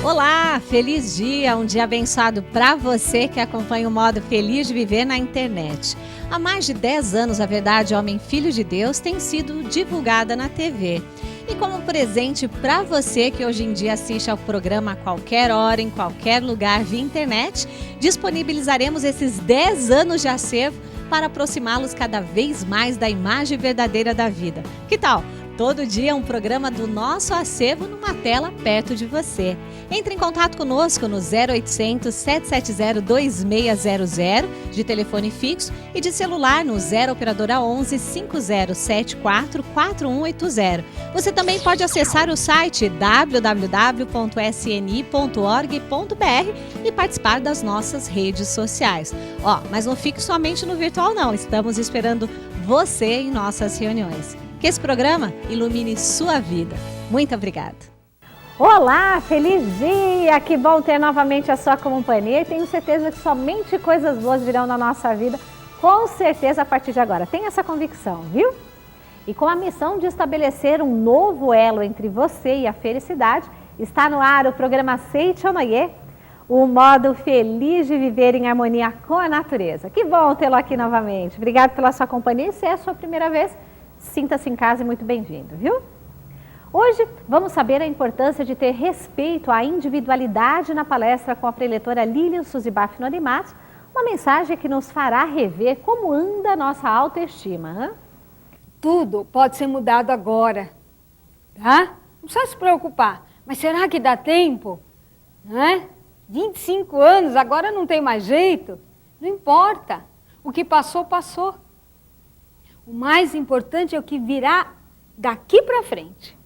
Olá, feliz dia, um dia abençoado para você que acompanha o modo Feliz de Viver na internet. Há mais de 10 anos, a Verdade Homem Filho de Deus tem sido divulgada na TV. E como presente para você que hoje em dia assiste ao programa a qualquer hora, em qualquer lugar via internet, disponibilizaremos esses 10 anos de acervo para aproximá-los cada vez mais da imagem verdadeira da vida. Que tal? Todo dia um programa do nosso acervo numa tela perto de você. Entre em contato conosco no 0800 770 2600 de telefone fixo e de celular no 0 operadora 11 5074 4180. Você também pode acessar o site www.sni.org.br e participar das nossas redes sociais. Mas não fique somente no virtual não, estamos esperando você em nossas reuniões. Que esse programa ilumine sua vida. Muito obrigada. Olá, feliz dia! Que bom ter novamente a sua companhia e tenho certeza que somente coisas boas virão na nossa vida, com certeza a partir de agora. Tenha essa convicção, viu? E com a missão de estabelecer um novo elo entre você e a felicidade, está no ar o programa Seichonoye, o modo feliz de viver em harmonia com a natureza. Que bom tê-lo aqui novamente. Obrigada pela sua companhia e se é a sua primeira vez, sinta-se em casa e muito bem-vindo, viu? Hoje vamos saber a importância de ter respeito à individualidade na palestra com a preletora Lilian Suzibaf Norimatsu, uma mensagem que nos fará rever como anda a nossa autoestima. Hein? Tudo pode ser mudado agora, tá? Não precisa se preocupar, mas será que dá tempo? Não é? 25 anos, agora não tem mais jeito? Não importa, o que passou, passou. O mais importante é o que virá daqui para frente.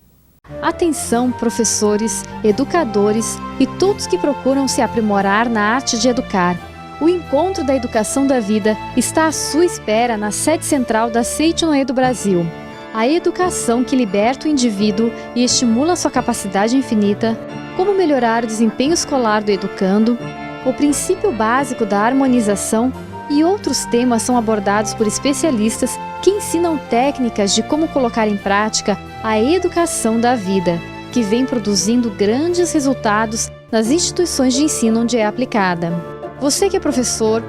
Atenção, professores, educadores e todos que procuram se aprimorar na arte de educar. O Encontro da Educação da Vida está à sua espera na sede central da Seichonoye do Brasil. A educação que liberta o indivíduo e estimula sua capacidade infinita, como melhorar o desempenho escolar do educando, o princípio básico da harmonização e outros temas são abordados por especialistas que ensinam técnicas de como colocar em prática a educação da vida, que vem produzindo grandes resultados nas instituições de ensino onde é aplicada. Você que é professor,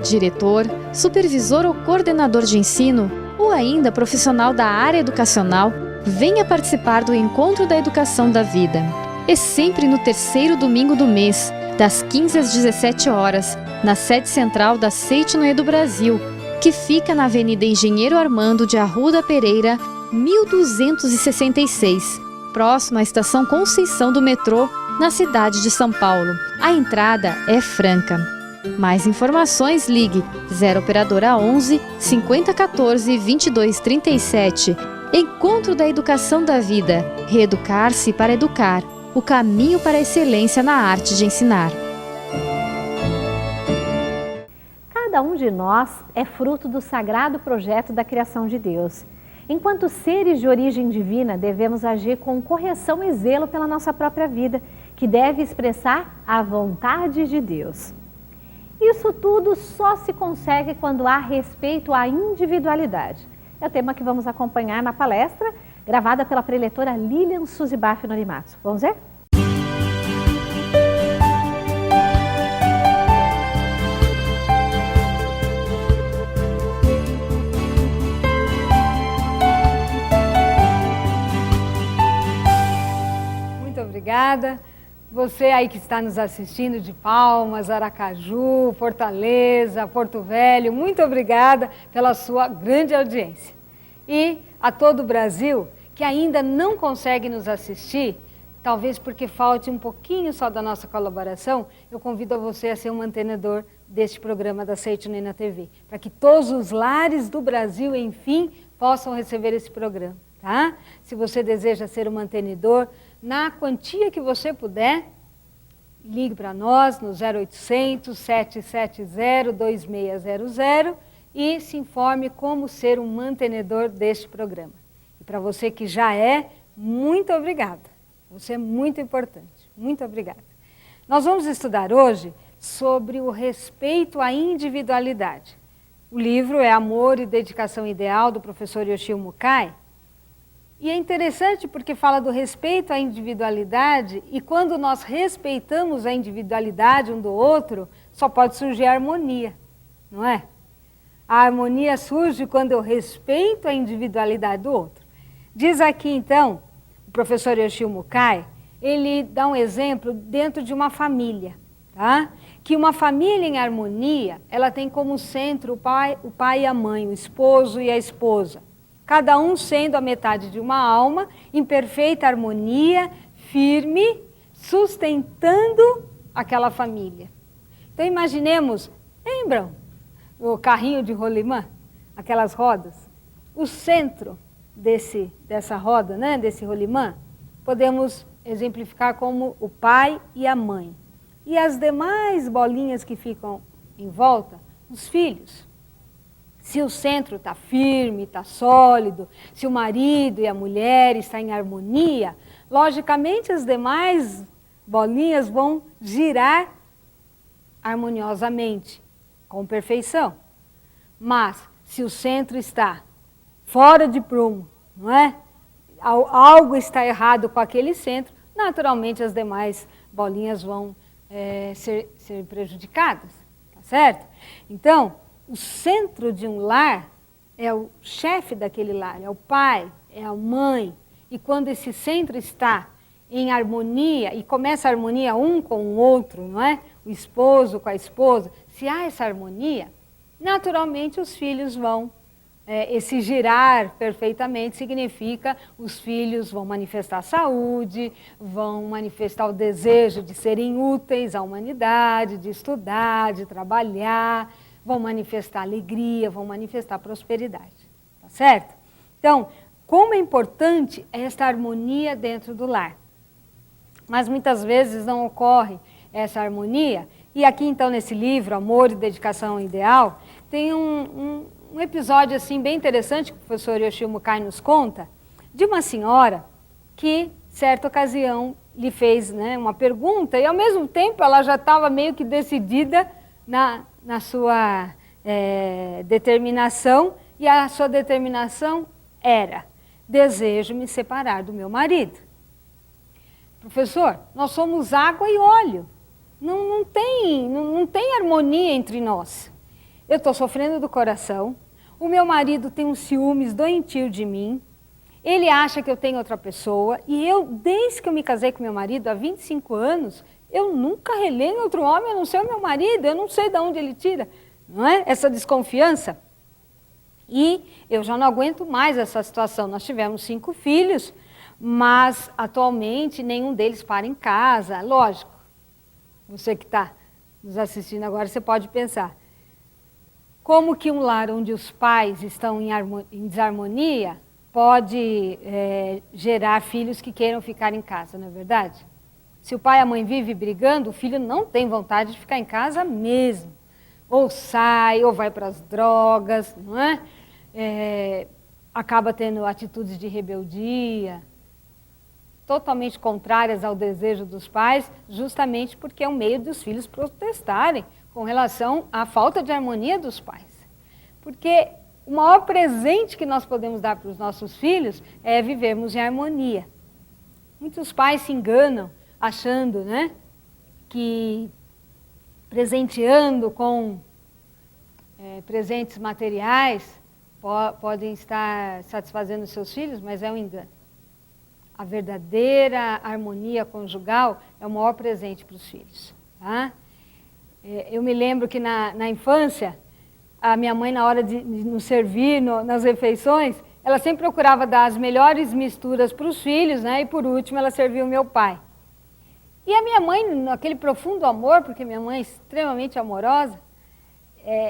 diretor, supervisor ou coordenador de ensino, ou ainda profissional da área educacional, venha participar do Encontro da Educação da Vida. É sempre no terceiro domingo do mês, das 15 às 17 horas, na sede central da Seichonoye do Brasil, que fica na Avenida Engenheiro Armando de Arruda Pereira, 1266, próximo à Estação Conceição do metrô, na cidade de São Paulo. A entrada é franca. Mais informações, ligue 0 operadora 11 5014 2237. Encontro da Educação da Vida. Reeducar-se para educar. O caminho para a excelência na arte de ensinar. Cada um de nós é fruto do sagrado projeto da criação de Deus. Enquanto seres de origem divina, devemos agir com correção e zelo pela nossa própria vida, que deve expressar a vontade de Deus. Isso tudo só se consegue quando há respeito à individualidade. É o tema que vamos acompanhar na palestra, gravada pela preletora Lilian Suzibaf Norimatsu. Vamos ver? Muito obrigada. Você aí que está nos assistindo de Palmas, Aracaju, Fortaleza, Porto Velho, muito obrigada pela sua grande audiência. E a todo o Brasil que ainda não consegue nos assistir, talvez porque falte um pouquinho só da nossa colaboração, eu convido a você a ser um mantenedor deste programa da Seichonoye na TV, para que todos os lares do Brasil, enfim, possam receber esse programa, tá? Se você deseja ser um mantenedor, na quantia que você puder, ligue para nós no 0800 770 2600 e se informe como ser um mantenedor deste programa. E para você que já é, muito obrigada. Você é muito importante. Muito obrigada. Nós vamos estudar hoje sobre o respeito à individualidade. O livro é Amor e Dedicação Ideal, do professor Yoshio Mukai. E é interessante porque fala do respeito à individualidade, e quando nós respeitamos a individualidade um do outro, só pode surgir a harmonia, não é? A harmonia surge quando eu respeito a individualidade do outro. Diz aqui então, o professor Yoshio Mukai, ele dá um exemplo dentro de uma família, tá? Que uma família em harmonia, ela tem como centro o pai e a mãe, o esposo e a esposa. Cada um sendo a metade de uma alma, em perfeita harmonia, firme, sustentando aquela família. Então imaginemos, lembram o carrinho de rolimã? Aquelas rodas? O centro dessa roda, né, desse rolimã, podemos exemplificar como o pai e a mãe. E as demais bolinhas que ficam em volta, os filhos. Se o centro está firme, está sólido, se o marido e a mulher estão em harmonia, logicamente as demais bolinhas vão girar harmoniosamente, com perfeição. Mas se o centro está fora de prumo, não é? Algo está errado com aquele centro, naturalmente as demais bolinhas vão ser prejudicadas, tá certo? Então, o centro de um lar é o chefe daquele lar, é o pai, é a mãe. E quando esse centro está em harmonia, e começa a harmonia um com o outro, não é? O esposo com a esposa, se há essa harmonia, naturalmente os filhos vão, esse girar perfeitamente significa os filhos vão manifestar saúde, vão manifestar o desejo de serem úteis à humanidade, de estudar, de trabalhar, vão manifestar alegria, vão manifestar prosperidade, tá certo? Então, como é importante esta harmonia dentro do lar. Mas muitas vezes não ocorre essa harmonia, e aqui então nesse livro, Amor e Dedicação Ideal, tem um episódio assim bem interessante que o professor Yoshio Mukai nos conta, de uma senhora que, certa ocasião, lhe fez, né, uma pergunta, e ao mesmo tempo ela já estava meio que decidida na sua determinação, e a sua determinação era: desejo me separar do meu marido. Professor, nós somos água e óleo, não tem harmonia entre nós. Eu estou sofrendo do coração, o meu marido tem um ciúmes doentio de mim, ele acha que eu tenho outra pessoa, e eu, desde que eu me casei com meu marido há 25 anos, eu nunca relei em outro homem, a não ser o meu marido, eu não sei de onde ele tira, não é? Essa desconfiança. E eu já não aguento mais essa situação. Nós tivemos 5 filhos, mas atualmente nenhum deles para em casa. Lógico, você que está nos assistindo agora, você pode pensar, como que um lar onde os pais estão em desarmonia pode gerar filhos que queiram ficar em casa, não é verdade? Se o pai e a mãe vivem brigando, o filho não tem vontade de ficar em casa mesmo. Ou sai, ou vai para as drogas, não é? Acaba tendo atitudes de rebeldia, totalmente contrárias ao desejo dos pais, justamente porque é um meio dos filhos protestarem com relação à falta de harmonia dos pais. Porque o maior presente que nós podemos dar para os nossos filhos é vivermos em harmonia. Muitos pais se enganam achando, né, que presenteando com presentes materiais podem estar satisfazendo os seus filhos, mas é um engano. A verdadeira harmonia conjugal é o maior presente para os filhos. Tá? Eu me lembro que na infância, a minha mãe, na hora de nos servir nas refeições, ela sempre procurava dar as melhores misturas para os filhos, né? E por último ela serviu o meu pai. E a minha mãe, naquele profundo amor, porque minha mãe é extremamente amorosa,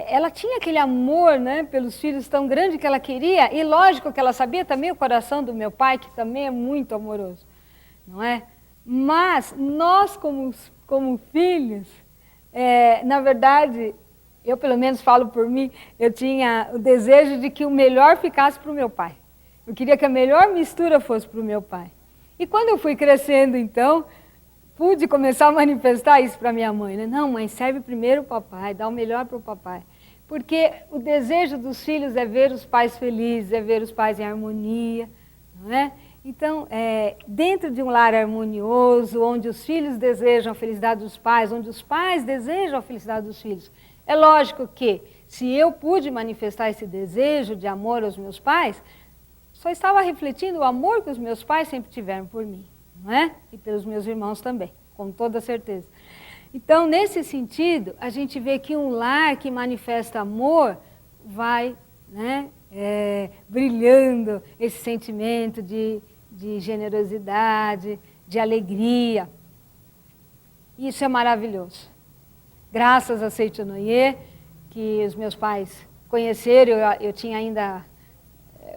ela tinha aquele amor, né, pelos filhos tão grande que ela queria, e lógico que ela sabia também o coração do meu pai, que também é muito amoroso, não é? Mas nós, como filhos, na verdade, eu pelo menos falo por mim, eu tinha o desejo de que o melhor ficasse para o meu pai. Eu queria que a melhor mistura fosse para o meu pai. E quando eu fui crescendo, então, pude começar a manifestar isso para minha mãe, né? Não, mãe, serve primeiro o papai, dá o melhor para o papai. Porque o desejo dos filhos é ver os pais felizes, é ver os pais em harmonia, não é? Então, dentro de um lar harmonioso, onde os filhos desejam a felicidade dos pais, onde os pais desejam a felicidade dos filhos, é lógico que, se eu pude manifestar esse desejo de amor aos meus pais, só estava refletindo o amor que os meus pais sempre tiveram por mim, não é? E pelos meus irmãos também, com toda certeza. Então, nesse sentido, a gente vê que um lar que manifesta amor vai, né, brilhando esse sentimento de generosidade, de alegria. Isso é maravilhoso. Graças a Seitonoye, que os meus pais conheceram, eu tinha ainda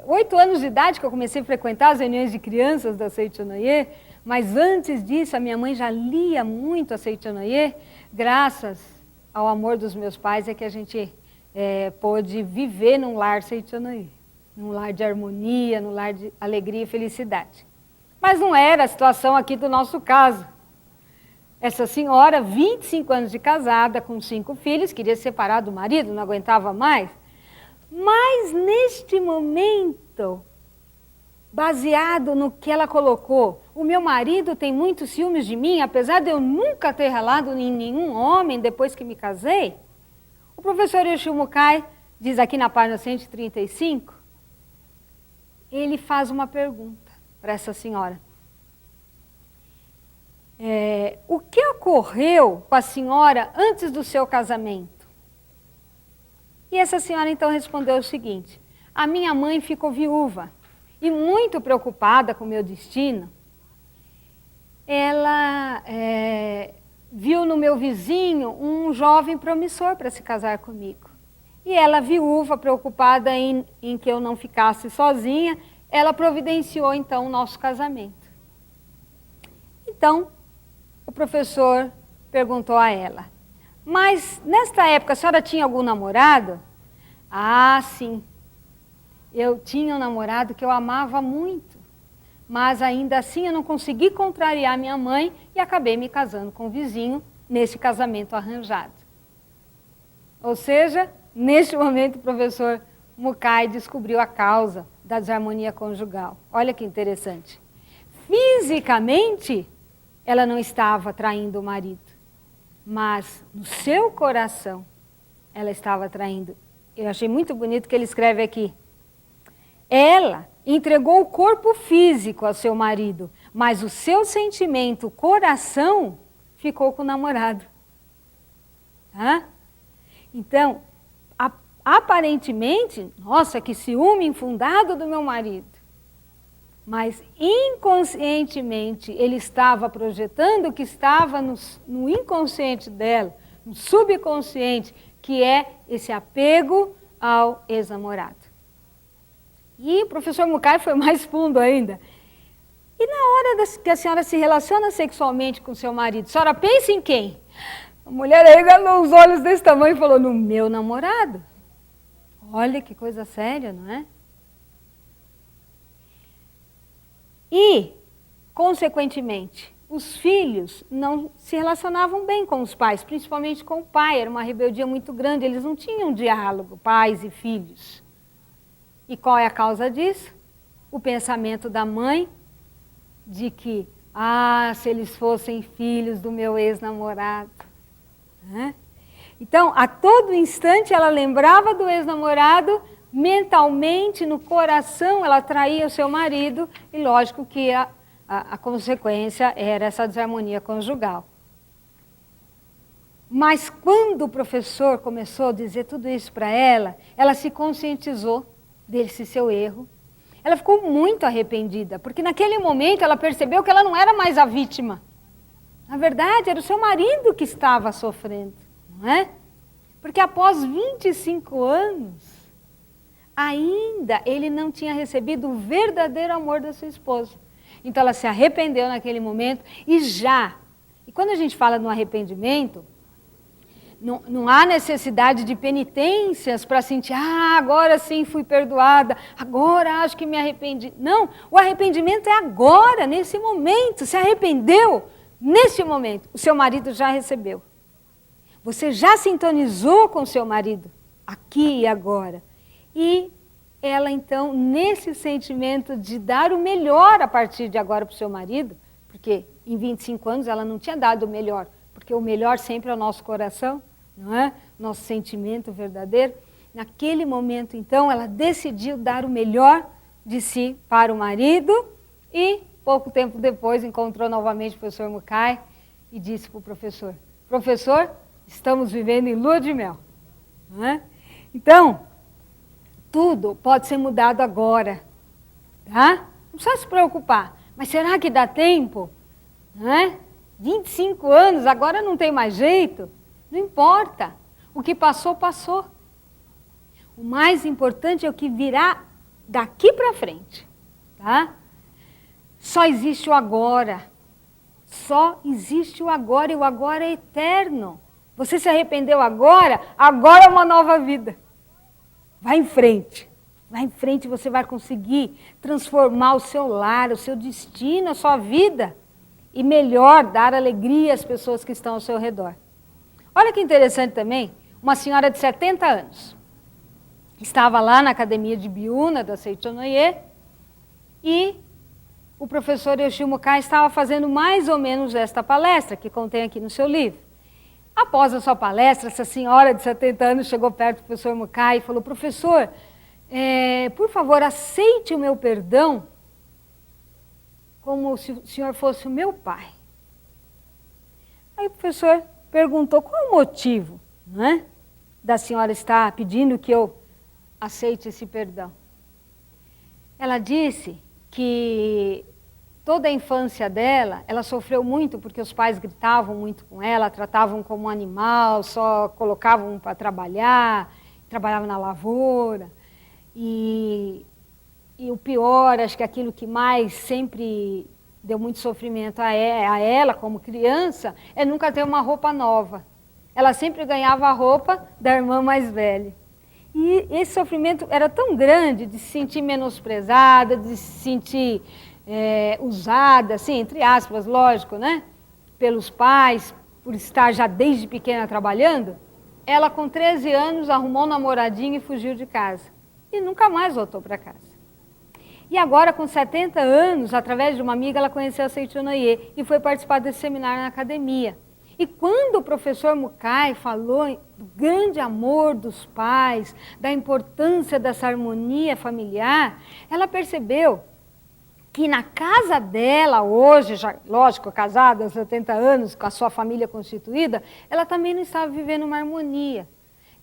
8 anos de idade que eu comecei a frequentar as reuniões de crianças da Seitonoye, mas antes disso a minha mãe já lia muito a Seitonoye. Graças ao amor dos meus pais é que a gente pôde viver num lar Seitonoye, num lar de harmonia, num lar de alegria e felicidade. Mas não era a situação aqui do nosso caso. Essa senhora, 25 anos de casada, com 5 filhos, queria se separar do marido, não aguentava mais. Mas neste momento, baseado no que ela colocou, o meu marido tem muitos ciúmes de mim, apesar de eu nunca ter ralado em nenhum homem depois que me casei. O professor Yoshio Mukai diz aqui na página 135, ele faz uma pergunta para essa senhora. O que ocorreu com a senhora antes do seu casamento? E essa senhora então respondeu o seguinte: a minha mãe ficou viúva e muito preocupada com o meu destino, ela viu no meu vizinho um jovem promissor para se casar comigo. E ela, viúva, preocupada em que eu não ficasse sozinha, ela providenciou então o nosso casamento. Então, o professor perguntou a ela: mas nesta época a senhora tinha algum namorado? Ah, sim. Eu tinha um namorado que eu amava muito, mas ainda assim eu não consegui contrariar minha mãe e acabei me casando com o vizinho nesse casamento arranjado. Ou seja, neste momento o professor Mukai descobriu a causa da desarmonia conjugal. Olha que interessante. Fisicamente, ela não estava traindo o marido, mas no seu coração ela estava traindo. Eu achei muito bonito que ele escreve aqui. Ela entregou o corpo físico ao seu marido, mas o seu sentimento, o coração, ficou com o namorado. Então, aparentemente, nossa, que ciúme infundado do meu marido. Mas inconscientemente ele estava projetando o que estava no inconsciente dela, no subconsciente, que é esse apego ao ex-namorado. E o professor Mukai foi mais fundo ainda. E na hora que a senhora se relaciona sexualmente com seu marido, a senhora pensa em quem? A mulher regalou os olhos desse tamanho e falou: no meu namorado. Olha que coisa séria, não é? E, consequentemente, os filhos não se relacionavam bem com os pais, principalmente com o pai. Era uma rebeldia muito grande, eles não tinham diálogo, pais e filhos. E qual é a causa disso? O pensamento da mãe de que, se eles fossem filhos do meu ex-namorado. Então, a todo instante ela lembrava do ex-namorado, mentalmente, no coração, ela traía o seu marido, e lógico que a consequência era essa desarmonia conjugal. Mas quando o professor começou a dizer tudo isso para ela, ela se conscientizou desse seu erro. Ela ficou muito arrependida, porque naquele momento ela percebeu que ela não era mais a vítima. Na verdade, era o seu marido que estava sofrendo, não é? Porque após 25 anos, ainda ele não tinha recebido o verdadeiro amor da sua esposa. Então ela se arrependeu naquele momento e quando a gente fala no arrependimento, não há necessidade de penitências para sentir, agora sim fui perdoada, agora acho que me arrependi. Não, o arrependimento é agora, nesse momento. Se arrependeu, neste momento, o seu marido já recebeu. Você já sintonizou com o seu marido, aqui e agora. E ela então, nesse sentimento de dar o melhor a partir de agora para o seu marido, porque em 25 anos ela não tinha dado o melhor, porque o melhor sempre é o nosso coração, não é? Nosso sentimento verdadeiro. Naquele momento, então, ela decidiu dar o melhor de si para o marido e, pouco tempo depois, encontrou novamente o professor Mukai e disse para o professor: professor, estamos vivendo em lua de mel. Não é? Então, tudo pode ser mudado agora, tá? Não precisa se preocupar. Mas será que dá tempo? Não é? 25 anos, agora não tem mais jeito? Não importa. O que passou, passou. O mais importante é o que virá daqui para frente, tá? Só existe o agora. Só existe o agora, e o agora é eterno. Você se arrependeu agora, agora é uma nova vida. Vai em frente. Vai em frente, você vai conseguir transformar o seu lar, o seu destino, a sua vida. E melhor, dar alegria às pessoas que estão ao seu redor. Olha que interessante também, uma senhora de 70 anos. Estava lá na academia de Biúna, da Seichonoye, e o professor Yoshio Mukai estava fazendo mais ou menos esta palestra, que contém aqui no seu livro. Após a sua palestra, essa senhora de 70 anos chegou perto do professor Mukai e falou: professor, por favor, aceite o meu perdão como se o senhor fosse o meu pai. Aí o professor perguntou qual o motivo, não é, da senhora estar pedindo que eu aceite esse perdão. Ela disse que toda a infância dela, ela sofreu muito porque os pais gritavam muito com ela, tratavam como um animal, só colocavam para trabalhar, trabalhava na lavoura. E o pior, acho que aquilo que mais sempre deu muito sofrimento a ela como criança, é nunca ter uma roupa nova. Ela sempre ganhava a roupa da irmã mais velha. E esse sofrimento era tão grande de se sentir menosprezada, de se sentir usada, assim, entre aspas, lógico, né? Pelos pais, por estar já desde pequena trabalhando. Ela, com 13 anos, arrumou um namoradinho e fugiu de casa. E nunca mais voltou para casa. E agora, com 70 anos, através de uma amiga, ela conheceu a Seichonoye e foi participar desse seminário na academia. E quando o professor Mukai falou do grande amor dos pais, da importância dessa harmonia familiar, ela percebeu que na casa dela hoje, já, lógico, casada há 70 anos, com a sua família constituída, ela também não estava vivendo uma harmonia.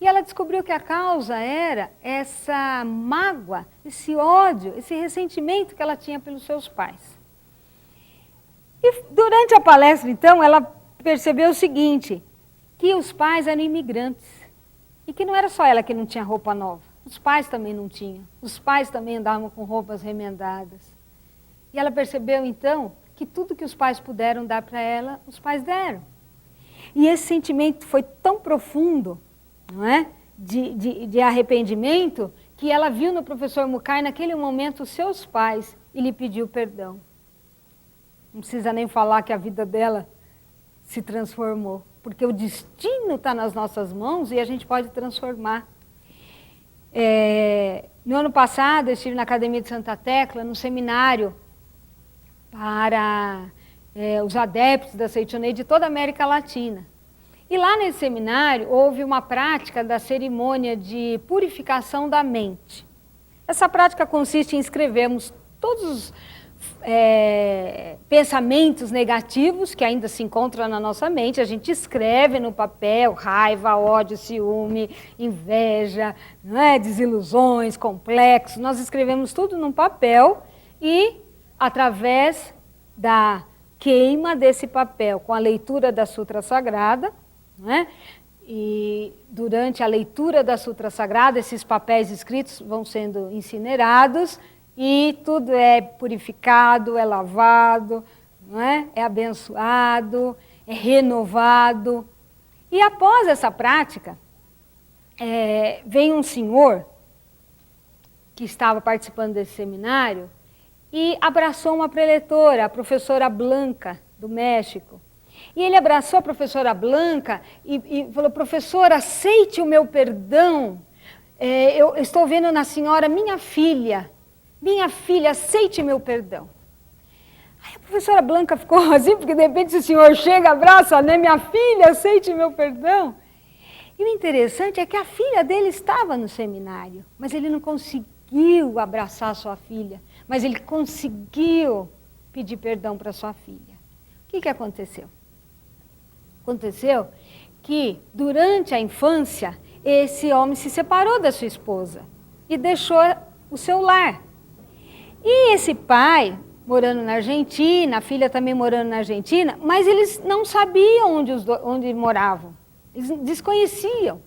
E ela descobriu que a causa era essa mágoa, esse ódio, esse ressentimento que ela tinha pelos seus pais. E durante a palestra, então, ela percebeu o seguinte, que os pais eram imigrantes. E que não era só ela que não tinha roupa nova. Os pais também não tinham. Os pais também andavam com roupas remendadas. E ela percebeu, então, que tudo que os pais puderam dar para ela, os pais deram. E esse sentimento foi tão profundo, não é? De arrependimento, que ela viu no professor Mukai, naquele momento, os seus pais, e lhe pediu perdão. Não precisa nem falar que a vida dela se transformou, porque o destino está nas nossas mãos e a gente pode transformar. No ano passado, eu estive na Academia de Santa Tecla, num seminário para os adeptos da Seichonoye de toda a América Latina. E lá nesse seminário houve uma prática da cerimônia de purificação da mente. Essa prática consiste em escrevermos todos os pensamentos negativos que ainda se encontram na nossa mente. A gente escreve no papel raiva, ódio, ciúme, inveja, não é? Desilusões, complexos. Nós escrevemos tudo num papel e, através da queima desse papel com a leitura da Sutra Sagrada, não é? E durante a leitura da Sutra Sagrada, esses papéis escritos vão sendo incinerados e tudo é purificado, é lavado, não é? É abençoado, é renovado. E após essa prática, vem um senhor que estava participando desse seminário e abraçou uma preletora, a professora Blanca, do México. E ele abraçou a professora Blanca e falou: professora, aceite o meu perdão. eu estou vendo na senhora minha filha, aceite meu perdão. Aí a professora Blanca ficou assim, porque de repente o senhor chega, abraça, né, minha filha, aceite meu perdão. E o interessante é que a filha dele estava no seminário, mas ele não conseguiu abraçar sua filha, mas ele conseguiu pedir perdão para sua filha. O que aconteceu? Aconteceu que durante a infância, esse homem se separou da sua esposa e deixou o seu lar. E esse pai, morando na Argentina, a filha também morando na Argentina, mas eles não sabiam onde moravam. Eles desconheciam.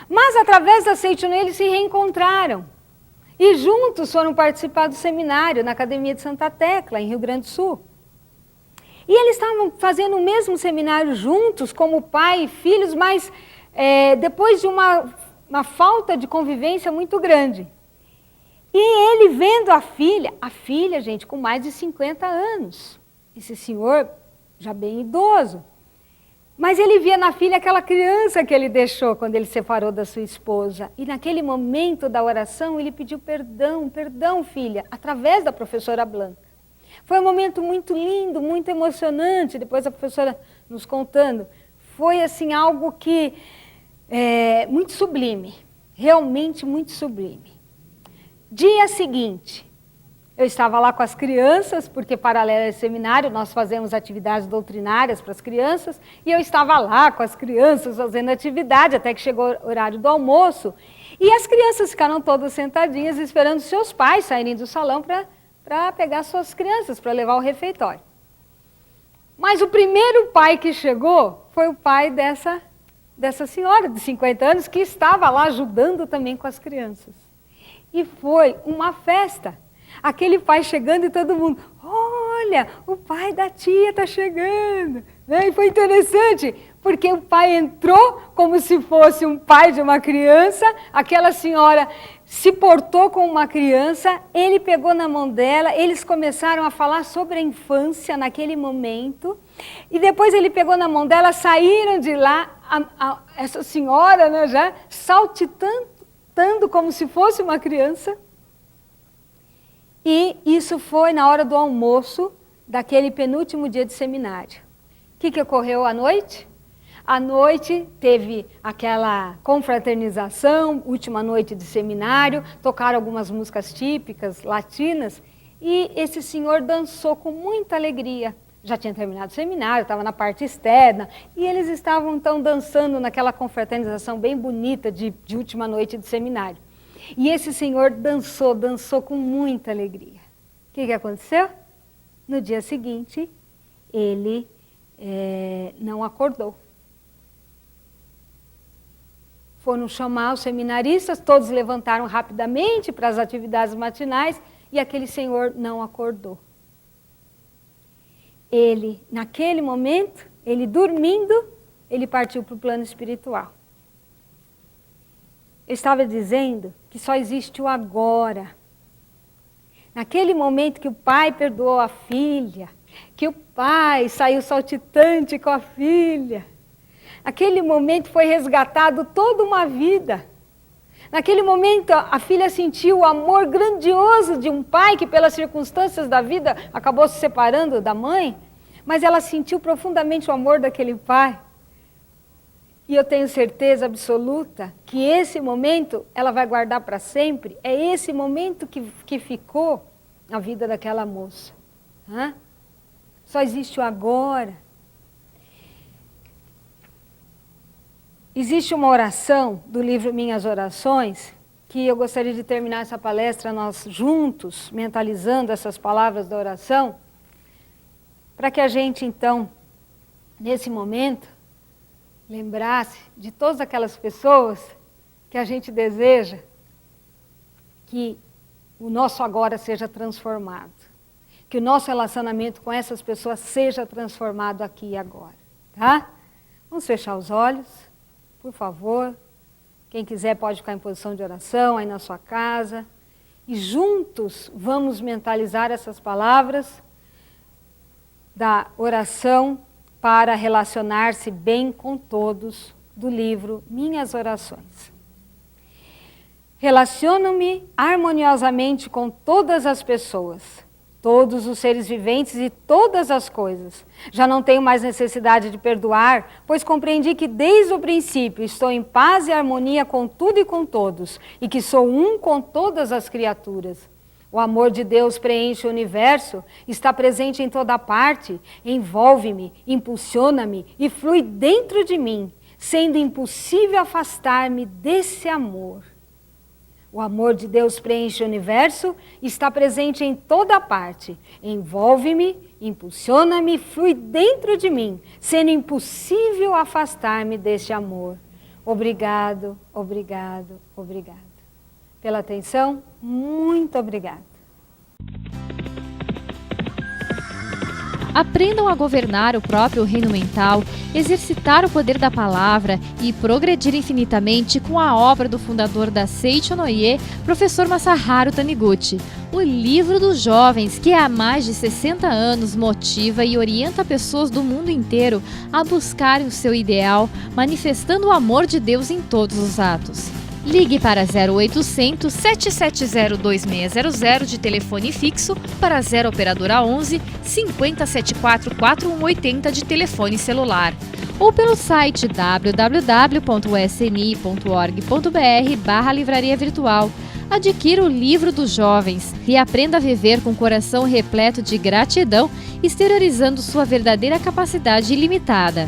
Mas, através da Seitino, eles se reencontraram. E juntos foram participar do seminário na Academia de Santa Tecla, em Rio Grande do Sul. E eles estavam fazendo o mesmo seminário juntos, como pai e filhos, mas depois de uma falta de convivência muito grande. E ele vendo a filha, gente, com mais de 50 anos. Esse senhor já bem idoso. Mas ele via na filha aquela criança que ele deixou quando ele separou da sua esposa. E naquele momento da oração, ele pediu perdão, filha, através da professora Blanca. Foi um momento muito lindo, muito emocionante, depois a professora nos contando. Foi assim algo que muito sublime, realmente muito sublime. Dia seguinte, eu estava lá com as crianças, porque paralelo ao seminário nós fazemos atividades doutrinárias para as crianças, e eu estava lá com as crianças fazendo atividade, até que chegou o horário do almoço, e as crianças ficaram todas sentadinhas esperando seus pais saírem do salão para pegar suas crianças, para levar ao refeitório. Mas o primeiro pai que chegou foi o pai dessa senhora de 50 anos, que estava lá ajudando também com as crianças. E foi uma festa. Aquele pai chegando e todo mundo, olha, o pai da tia está chegando. E foi interessante, porque o pai entrou como se fosse um pai de uma criança, aquela senhora se portou com uma criança, ele pegou na mão dela, eles começaram a falar sobre a infância naquele momento, e depois ele pegou na mão dela, saíram de lá, essa senhora, né, já saltitando como se fosse uma criança. E isso foi na hora do almoço daquele penúltimo dia de seminário. O que ocorreu à noite? À noite teve aquela confraternização, última noite de seminário, tocaram algumas músicas típicas latinas e esse senhor dançou com muita alegria. Já tinha terminado o seminário, estava na parte externa e eles estavam então dançando naquela confraternização bem bonita de última noite de seminário. E esse senhor dançou com muita alegria. O que aconteceu? No dia seguinte, ele não acordou. Foram chamar os seminaristas, todos levantaram rapidamente para as atividades matinais e aquele senhor não acordou. Ele, naquele momento, ele dormindo, ele partiu para o plano espiritual. Eu estava dizendo que só existe o agora. Naquele momento que o pai perdoou a filha, que o pai saiu saltitante com a filha, naquele momento foi resgatado toda uma vida. Naquele momento a filha sentiu o amor grandioso de um pai que pelas circunstâncias da vida acabou se separando da mãe, mas ela sentiu profundamente o amor daquele pai. E eu tenho certeza absoluta que esse momento ela vai guardar para sempre. É esse momento que ficou na vida daquela moça. Só existe o agora. Existe uma oração do livro Minhas Orações, que eu gostaria de terminar essa palestra nós juntos, mentalizando essas palavras da oração, para que a gente então, nesse momento, lembrasse de todas aquelas pessoas que a gente deseja que o nosso agora seja transformado. Que o nosso relacionamento com essas pessoas seja transformado aqui e agora. Tá? Vamos fechar os olhos, por favor. Quem quiser pode ficar em posição de oração aí na sua casa. E juntos vamos mentalizar essas palavras da oração para relacionar-se bem com todos, do livro Minhas Orações. Relaciono-me harmoniosamente com todas as pessoas, todos os seres viventes e todas as coisas. Já não tenho mais necessidade de perdoar, pois compreendi que desde o princípio estou em paz e harmonia com tudo e com todos, e que sou um com todas as criaturas. O amor de Deus preenche o universo, está presente em toda parte, envolve-me, impulsiona-me e flui dentro de mim, sendo impossível afastar-me desse amor. O amor de Deus preenche o universo, está presente em toda parte, envolve-me, impulsiona-me e flui dentro de mim, sendo impossível afastar-me deste amor. Obrigado, obrigado, obrigado. Pela atenção, muito obrigada. Aprendam a governar o próprio reino mental, exercitar o poder da palavra e progredir infinitamente com a obra do fundador da Seicho no Ie, professor Masaharu Taniguchi. O livro dos jovens, que há mais de 60 anos motiva e orienta pessoas do mundo inteiro a buscarem o seu ideal, manifestando o amor de Deus em todos os atos. Ligue para 0800 770 2600 de telefone fixo, para 0 operadora 11 5074 4180 de telefone celular, ou pelo site www.sni.org.br/livraria virtual. Adquira o livro dos jovens e aprenda a viver com o coração repleto de gratidão, exteriorizando sua verdadeira capacidade ilimitada.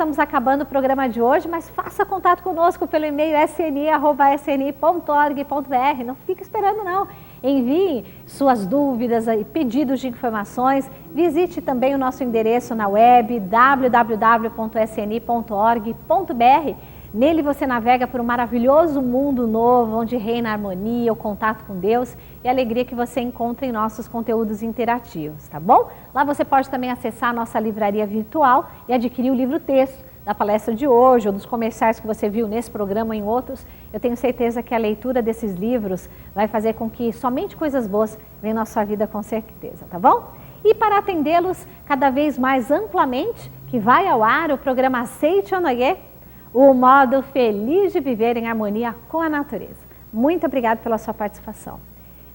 Estamos acabando o programa de hoje, mas faça contato conosco pelo e-mail sni@sni.org.br. Não fique esperando não. Envie suas dúvidas e pedidos de informações. Visite também o nosso endereço na web www.sni.org.br. Nele você navega por um maravilhoso mundo novo, onde reina a harmonia, o contato com Deus e a alegria que você encontra em nossos conteúdos interativos, tá bom? Lá você pode também acessar a nossa livraria virtual e adquirir o livro-texto da palestra de hoje ou dos comerciais que você viu nesse programa ou em outros. Eu tenho certeza que a leitura desses livros vai fazer com que somente coisas boas venham na sua vida, com certeza, tá bom? E para atendê-los cada vez mais amplamente, que vai ao ar o programa Seicho no Ie, o modo feliz de viver em harmonia com a natureza. Muito obrigada pela sua participação.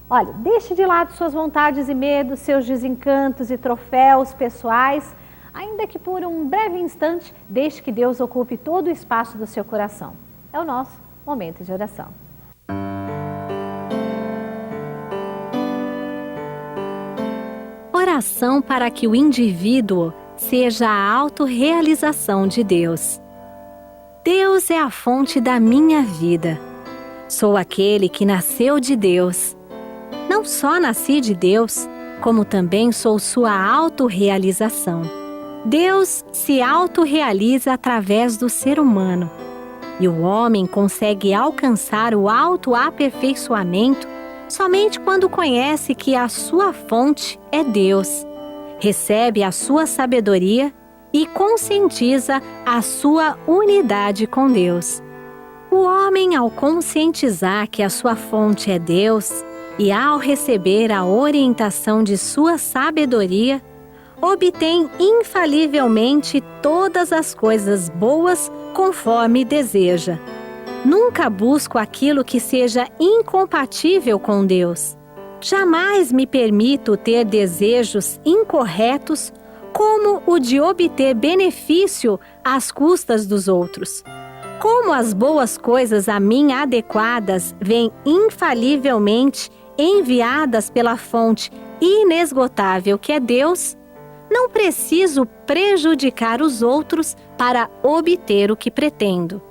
Olha, deixe de lado suas vontades e medos, seus desencantos e troféus pessoais, ainda que por um breve instante, deixe que Deus ocupe todo o espaço do seu coração. É o nosso momento de oração. Oração para que o indivíduo seja a autorrealização de Deus. Deus é a fonte da minha vida. Sou aquele que nasceu de Deus. Não só nasci de Deus, como também sou sua autorrealização. Deus se autorrealiza através do ser humano. E o homem consegue alcançar o autoaperfeiçoamento somente quando conhece que a sua fonte é Deus, recebe a sua sabedoria e conscientiza a sua unidade com Deus. O homem, ao conscientizar que a sua fonte é Deus e ao receber a orientação de sua sabedoria, obtém infalivelmente todas as coisas boas conforme deseja. Nunca busco aquilo que seja incompatível com Deus. Jamais me permito ter desejos incorretos, como o de obter benefício às custas dos outros. Como as boas coisas a mim adequadas vêm infalivelmente enviadas pela fonte inesgotável que é Deus, não preciso prejudicar os outros para obter o que pretendo.